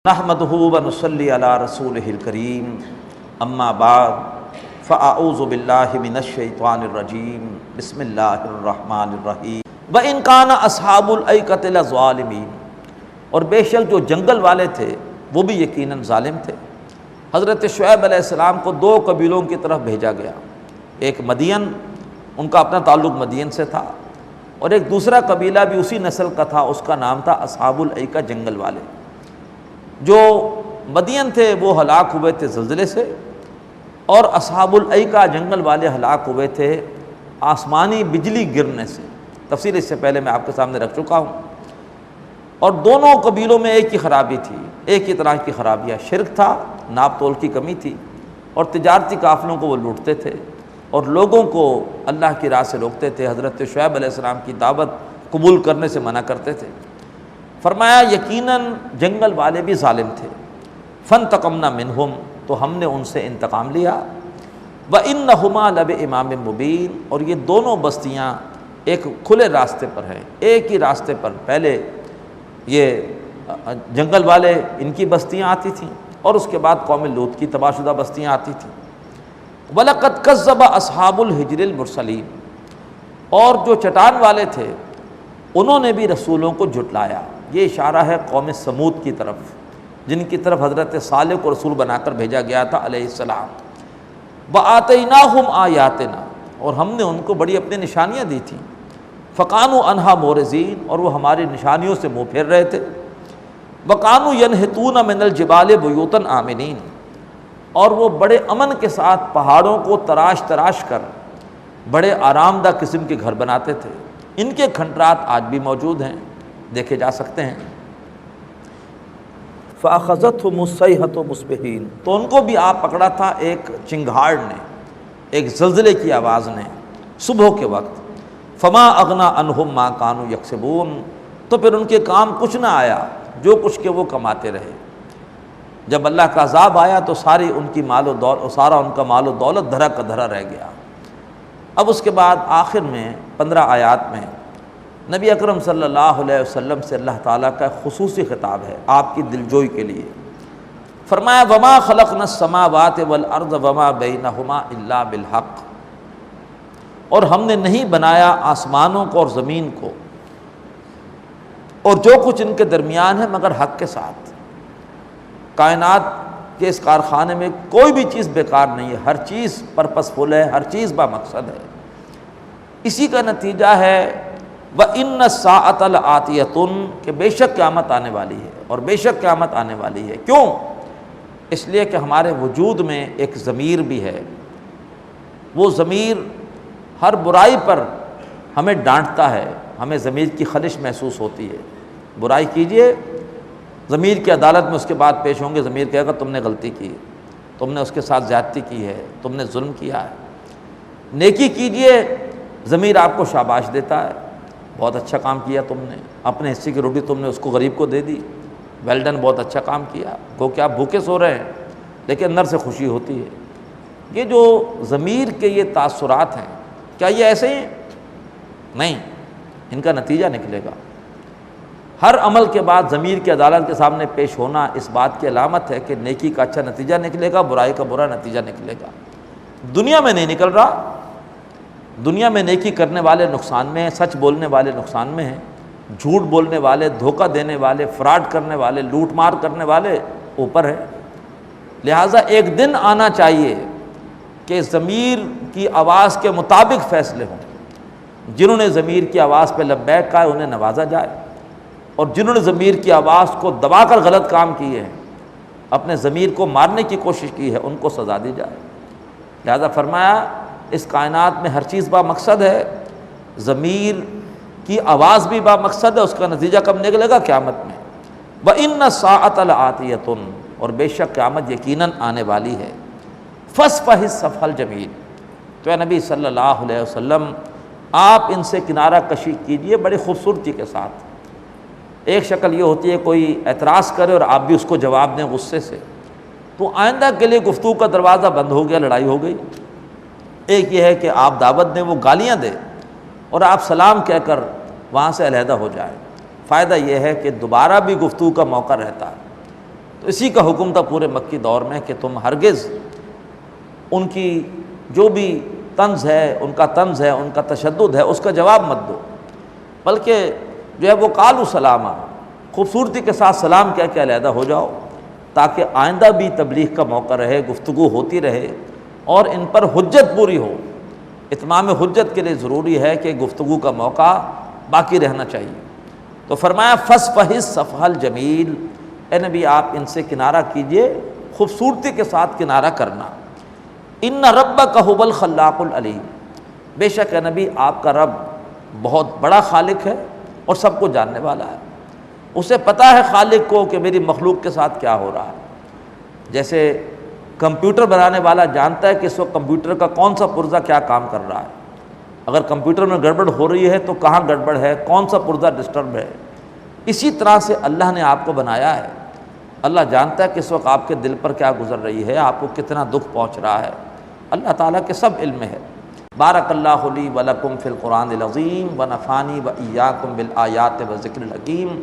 نحمدہ ونصلی علی رسولہ الکریم اما بعد فاعوذ باللہ من الشیطان الرجیم بسم اللہ الرحمن الرحیم وَإِنْ كَانَ أَصْحَابُ الْأَيْكَةِ لَظَالِمِينَ، اور بے شک جو جنگل والے تھے وہ بھی یقیناً ظالم تھے۔ حضرت شعیب علیہ السلام کو دو قبیلوں کی طرف بھیجا گیا، ایک مدین، ان کا اپنا تعلق مدین سے تھا، اور ایک دوسرا قبیلہ بھی اسی نسل کا تھا، اس کا نام تھا اصحاب الایکہ، جنگل والے۔ جو مدین تھے وہ ہلاک ہوئے تھے زلزلے سے، اور اصحاب الایکہ جنگل والے ہلاک ہوئے تھے آسمانی بجلی گرنے سے۔ تفصیل اس سے پہلے میں آپ کے سامنے رکھ چکا ہوں۔ اور دونوں قبیلوں میں ایک ہی خرابی تھی، ایک ہی طرح کی خرابیاں، شرک تھا، ناپ تول کی کمی تھی، اور تجارتی قافلوں کو وہ لوٹتے تھے اور لوگوں کو اللہ کی راہ سے روکتے تھے، حضرت شعیب علیہ السلام کی دعوت قبول کرنے سے منع کرتے تھے۔ فرمایا یقیناً جنگل والے بھی ظالم تھے۔ فانتقمنا منہم، تو ہم نے ان سے انتقام لیا۔ وَإِنَّهُمَا لَبِإِمَامٍ مُبِينٍ، اور یہ دونوں بستیاں ایک کھلے راستے پر ہیں، ایک ہی راستے پر۔ پہلے یہ جنگل والے ان کی بستیاں آتی تھیں، اور اس کے بعد قوم لوط کی تباہ شدہ بستیاں آتی تھیں۔ وَلَقَدْ كَذَّبَ أَصْحَابُ الْحِجْرِ الْمُرْسَلِينَ، اور جو چٹان والے تھے انہوں نے بھی رسولوں کو جھٹلایا۔ یہ اشارہ ہے قوم سمود کی طرف، جن کی طرف حضرت صالح کو رسول بنا کر بھیجا گیا تھا علیہ السلام۔ وَآتَيْنَاهُمْ آيَاتِنَا، اور ہم نے ان کو بڑی اپنی نشانیاں دی تھیں۔ فَقَانُوا عَنْهَا مُعْرِضِينَ، اور وہ ہماری نشانیوں سے منہ پھیر رہے تھے۔ وَقَانُوا يَنْحِتُونَ مِنَ الْجِبَالِ بُيُوتًا آمِنِينَ، اور وہ بڑے امن کے ساتھ پہاڑوں کو تراش تراش کر بڑے آرام دہ قسم کے گھر بناتے تھے۔ ان کے کھنڈرات آج بھی موجود ہیں، دیکھے جا سکتے ہیں۔ فَأَخَذَتْهُمُ الصَّيْحَةُ مُصْبِحِينَ، تو ان کو بھی آپ پکڑا تھا ایک چنگھاڑ نے، ایک زلزلے کی آواز نے، صبح کے وقت۔ فَمَا أَغْنَىٰ عَنْهُمْ مَا كَانُوا يَكْسِبُونَ، تو پھر ان کے کام کچھ نہ آیا جو کچھ کہ وہ کماتے رہے۔ جب اللہ کا عذاب آیا تو ساری ان کی مال و دولت، سارا ان کا مال و دولت دھرا کا دھرا رہ گیا۔ اب اس کے بعد آخر میں 15 آیات میں نبی اکرم صلی اللہ علیہ وسلم سے اللہ تعالیٰ کا خصوصی خطاب ہے آپ کی دلجوئی کے لیے۔ فرمایا وَمَا خَلَقْنَا السَّمَاوَاتِ وَالْأَرْضَ وَمَا بَيْنَهُمَا إِلَّا بِالْحَقِّ، اور ہم نے نہیں بنایا آسمانوں کو اور زمین کو اور جو کچھ ان کے درمیان ہے مگر حق کے ساتھ۔ کائنات کے اس کارخانے میں کوئی بھی چیز بیکار نہیں ہے، ہر چیز پرپس فل ہے، ہر چیز با مقصد ہے۔ اسی کا نتیجہ ہے وَإِنَّ السَّاعَةَ لَآتِيَةٌ، کہ بے شک قیامت آنے والی ہے، اور بے شک قیامت آنے والی ہے۔ کیوں؟ اس لیے کہ ہمارے وجود میں ایک ضمیر بھی ہے، وہ ضمیر ہر برائی پر ہمیں ڈانٹتا ہے، ہمیں ضمیر کی خلش محسوس ہوتی ہے۔ برائی کیجئے، ضمیر کی عدالت میں اس کے بعد پیش ہوں گے، ضمیر کہے گا تم نے غلطی کی، تم نے اس کے ساتھ زیادتی کی ہے، تم نے ظلم کیا ہے۔ نیکی کیجئے، ضمیر آپ کو شاباش دیتا ہے، بہت اچھا کام کیا تم نے، اپنے حصے کی روٹی تم نے اس کو غریب کو دے دی، ویل ڈن، بہت اچھا کام کیا، گو کہ آپ بھوکے سو رہے ہیں لیکن اندر سے خوشی ہوتی ہے۔ یہ جو ضمیر کے یہ تاثرات ہیں، کیا یہ ایسے ہی ہیں؟ نہیں، ان کا نتیجہ نکلے گا۔ ہر عمل کے بعد ضمیر کی عدالت کے سامنے پیش ہونا اس بات کی علامت ہے کہ نیکی کا اچھا نتیجہ نکلے گا، برائی کا برا نتیجہ نکلے گا۔ دنیا میں نہیں نکل رہا، دنیا میں نیکی کرنے والے نقصان میں ہیں، سچ بولنے والے نقصان میں ہیں، جھوٹ بولنے والے، دھوکہ دینے والے، فراڈ کرنے والے، لوٹ مار کرنے والے اوپر ہے۔ لہٰذا ایک دن آنا چاہیے کہ ضمیر کی آواز کے مطابق فیصلے ہوں۔ جنہوں نے ضمیر کی آواز پہ لبیک کہا ہے انہیں نوازا جائے، اور جنہوں نے ضمیر کی آواز کو دبا کر غلط کام کیے ہیں، اپنے ضمیر کو مارنے کی کوشش کی ہے، ان کو سزا دی جائے۔ لہذا فرمایا اس کائنات میں ہر چیز با مقصد ہے، ضمیر کی آواز بھی با مقصد ہے، اس کا نتیجہ کب نکلے گا؟ قیامت میں۔ وَإِنَّ السَّاعَةَ لَآتِيَةٌ، اور بے شک قیامت یقیناً آنے والی ہے۔ فَاصْفَحِ الصَّفْحَ الْجَمِيلَ، تو اے نبی صلی اللہ علیہ وسلم آپ ان سے کنارہ کشی کیجئے بڑی خوبصورتی کے ساتھ۔ ایک شکل یہ ہوتی ہے کوئی اعتراض کرے اور آپ بھی اس کو جواب دیں غصے سے، تو آئندہ کے لیے گفتگو کا دروازہ بند ہو گیا، لڑائی ہو گئی۔ ایک یہ ہے کہ آپ دعوت دیں، وہ گالیاں دیں، اور آپ سلام کہہ کر وہاں سے علیحدہ ہو جائیں۔ فائدہ یہ ہے کہ دوبارہ بھی گفتگو کا موقع رہتا ہے۔ تو اسی کا حکم تھا پورے مکی دور میں کہ تم ہرگز ان کی جو بھی طنز ہے، ان کا طنز ہے، ان کا تشدد ہے، اس کا جواب مت دو، بلکہ جو ہے وہ قالوا سلاما، خوبصورتی کے ساتھ سلام کہہ کے علیحدہ ہو جاؤ، تاکہ آئندہ بھی تبلیغ کا موقع رہے، گفتگو ہوتی رہے اور ان پر حجت پوری ہو۔ اتمام حجت کے لیے ضروری ہے کہ گفتگو کا موقع باقی رہنا چاہیے۔ تو فرمایا فَاصْفَحِ الصَّفْحَ الْجَمِيلَ، اے نبی آپ ان سے کنارہ کیجئے، خوبصورتی کے ساتھ کنارہ کرنا۔ ان ربک هو الخلاق العلیم، بے شک اے نبی آپ کا رب بہت بڑا خالق ہے اور سب کو جاننے والا ہے، اسے پتہ ہے خالق کو کہ میری مخلوق کے ساتھ کیا ہو رہا ہے۔ جیسے کمپیوٹر بنانے والا جانتا ہے کہ اس وقت کمپیوٹر کا کون سا پرزہ کیا کام کر رہا ہے، اگر کمپیوٹر میں گڑبڑ ہو رہی ہے تو کہاں گڑبڑ ہے، کون سا پرزہ ڈسٹرب ہے، اسی طرح سے اللہ نے آپ کو بنایا ہے۔ اللہ جانتا ہے کہ اس وقت آپ کے دل پر کیا گزر رہی ہے، آپ کو کتنا دکھ پہنچ رہا ہے، اللہ تعالیٰ کے سب علم میں ہے۔ بارک اللہ لی ولکم فی القرآن العظیم ونفعنی وإیاکم بالآیات والذکر الحکیم۔